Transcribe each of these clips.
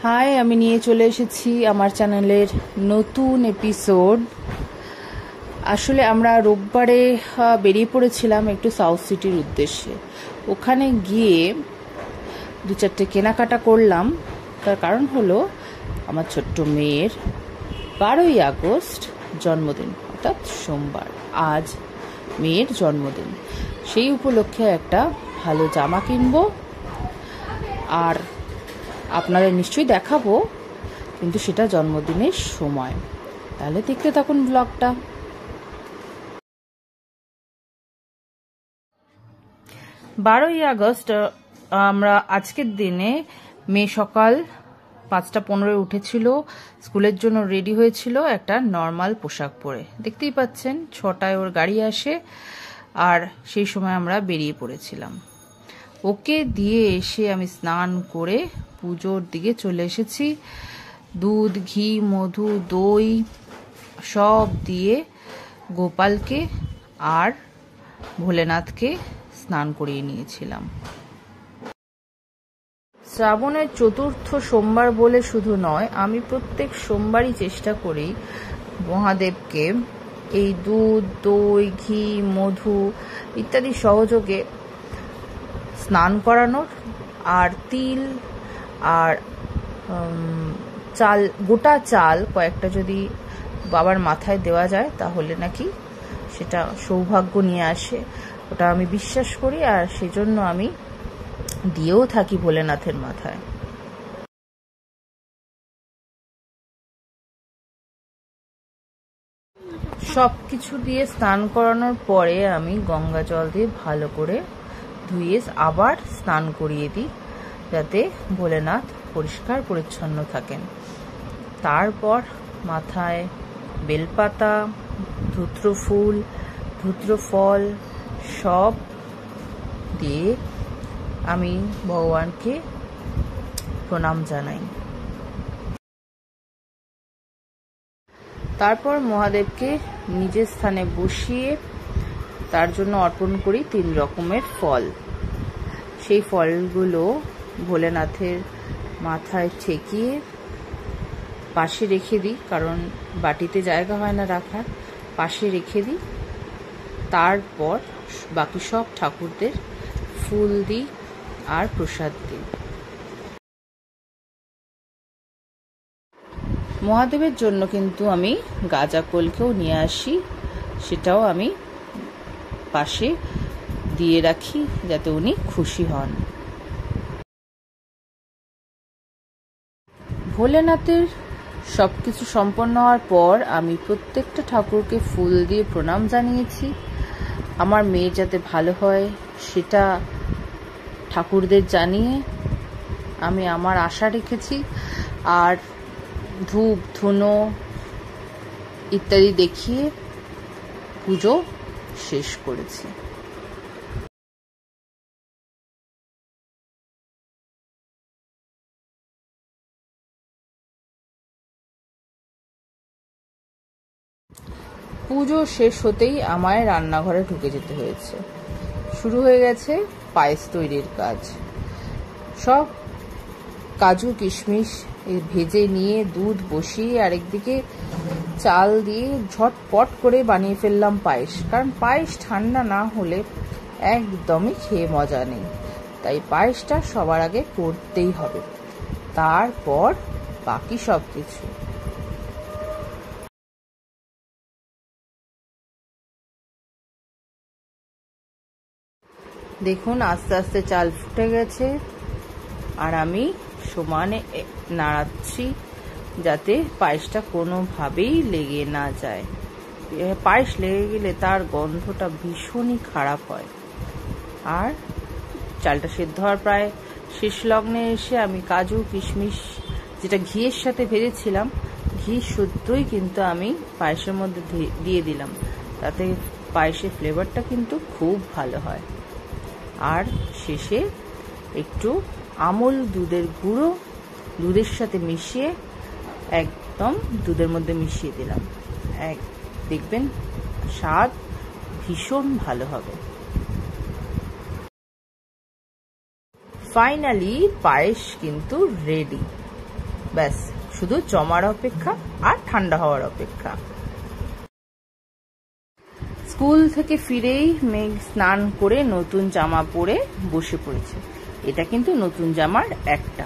High, আমি নিয়ে চলে এসেছি আমার চ্যানেলের নতুন এপিসোড। আসলে আমরা রোববারে বেরিয়ে পড়েছিলাম একটু সাউথ সিটির উদ্দেশ্যে। ওখানে গিয়ে দু চারটে কেনাকাটা করলাম। তার কারণ হলো আমার ছোট্ট মেয়ের 12ই আগস্ট জন্মদিন, অর্থাৎ সোমবার। আজ মেয়ের জন্মদিন, সেই উপলক্ষে একটা ভালো জামা কিনবো আর আপনাদের নিশ্চয়ই দেখাবো, কিন্তু সেটা জন্মদিনের সময়। তাহলে দেখতে থাকুন ব্লগটা। 12ই আগস্ট আমরা আজকের দিনে মেয়ে সকাল 5:15 উঠেছিল, স্কুলের জন্য রেডি হয়েছিল একটা নর্মাল পোশাক পরে। দেখতেই পাচ্ছেন 6টায় ওর গাড়ি আসে, আর সেই সময় আমরা বেরিয়ে পড়েছিলাম। ওকে দিয়ে এসে আমি স্নান করে পুজোর দিকে চলে এসেছি। দুধ, ঘি, মধু, দই সব দিয়ে গোপালকে আর ভোলেনাথকে স্নান করিয়ে নিয়েছিলাম। শ্রাবণের চতুর্থ সোমবার বলে শুধু নয়, আমি প্রত্যেক সোমবারই চেষ্টা করি মহাদেবকে এই দুধ, দই, ঘি, মধু ইত্যাদি সহযোগে স্নান করানোর, আর তিল আর চাল, গোটা চাল কয়েকটা যদি বাবার মাথায় দেওয়া যায় তাহলে নাকি সেটা সৌভাগ্য নিয়ে আসে। ওটা আমি বিশ্বাস করি, আর সেজন্য আমি দিয়েও থাকি ভোলেনাথের মাথায়। সব কিছু দিয়ে স্নান করানোর পরে আমি গঙ্গা জল দিয়ে ভালো করে ধুয়ে আবার স্নান করিয়ে দিই, যাতে ভোলেনাথ পরিষ্কার পরিচ্ছন্ন থাকেন। তারপর মাথায় বেলপাতা, ধূত্র ফুল, ধূত্র ফল সব দিয়ে আমি ভগবানকে প্রণাম জানাই। তারপর মহাদেবকে নিজের স্থানে বসিয়ে তার জন্য অর্পণ করি 3 রকমের ফল। সেই ফলগুলো ভোলেনাথের মাথায় ঠেকিয়ে পাশে রেখে দিই, কারণ বাটিতে জায়গা হয় না রাখার, পাশে রেখে দিই। তারপর বাকি সব ঠাকুরদের ফুল দিই আর প্রসাদ দিই। মহাদেবের জন্য কিন্তু আমি গাঁজা কলকেও নিয়ে আসি, সেটাও আমি পাশে দিয়ে রাখি যাতে উনি খুশি হন। ভোলেনাথের সবকিছু সম্পন্ন হওয়ার পর আমি প্রত্যেকটা ঠাকুরকে ফুল দিয়ে প্রণাম জানিয়েছি। আমার মেয়ে যাতে ভালো হয় সেটা ঠাকুরদের জানিয়ে আমি আমার আশা রেখেছি, আর ধূপ, ধুনো ইত্যাদি দেখিয়ে পুজো শেষ করেছি। পুজো শেষ হতেই আমায় রান্নাঘরে ঢুকে যেতে হয়েছে। শুরু হয়ে গেছে পায়েস তৈরির কাজ। সব কাজু কিশমিশ ভেজে নিয়ে দুধ বসিয়ে আরেকদিকে চাল দিয়ে ঝটপট করে বানিয়ে ফেললাম পায়েস। কারণ পায়েস ঠান্ডা না হলে একদমই খেয়ে মজা নেই, তাই পায়েসটা সবার আগে করতেই হবে, তারপর বাকি সব কিছু। দেখুন আস্তে আস্তে চাল ফুটে গেছে, আর আমি সমানে নাড়াচ্ছি যাতে পায়েসটা কোনোভাবেই লেগে না যায়। পায়েস লেগে গেলে তার গন্ধটা ভীষণই খারাপ হয়। আর চালটা সেদ্ধ হওয়ার প্রায় শেষ লগ্নে এসে আমি কাজু কিশমিশ, যেটা ঘিয়ের সাথে ভেজেছিলাম, ঘি শুদ্ধই কিন্তু আমি পায়েসের মধ্যে দিয়ে দিলাম, তাতে পায়েসের ফ্লেভারটা কিন্তু খুব ভালো হয়। আর শেষে একটু আমুল দুধের গুঁড়ো দুধের সাথে মিশিয়ে একদম দুধের মধ্যে মিশিয়ে দিলাম। দেখবেন স্বাদ ভীষণ ভালো হবে। ফাইনালি পায়েস কিন্তু রেডি। ব্যাস শুধু জমার অপেক্ষা আর ঠান্ডা হওয়ার অপেক্ষা। স্কুল থেকে ফিরেই মেঘ স্নান করে নতুন জামা পরে বসে পড়েছে। এটা কিন্তু নতুন জামার একটা।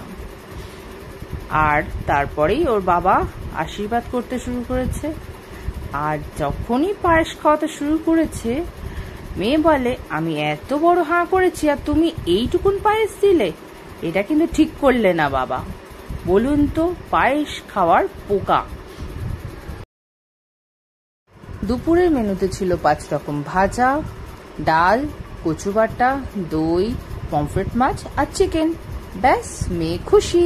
আর তারপরেই ওর বাবা আশীর্বাদ করতে শুরু করেছে। আর যখনই পায়েস খাওয়াতে শুরু করেছে, মেয়ে বলে, আমি এত বড় হাঁ করেছি আর তুমি এইটুকুন পায়েস দিলে? এটা কিন্তু ঠিক করলে না বাবা। বলুন তো, পায়েস খাওয়ার পোকা। দুপুরের মেনুতে ছিল 5 রকম ভাজা, ডাল, কচু বাটা, দই, পমফ্রেট মাছ আর চিকেন। ব্যাস মেয়ে খুশি।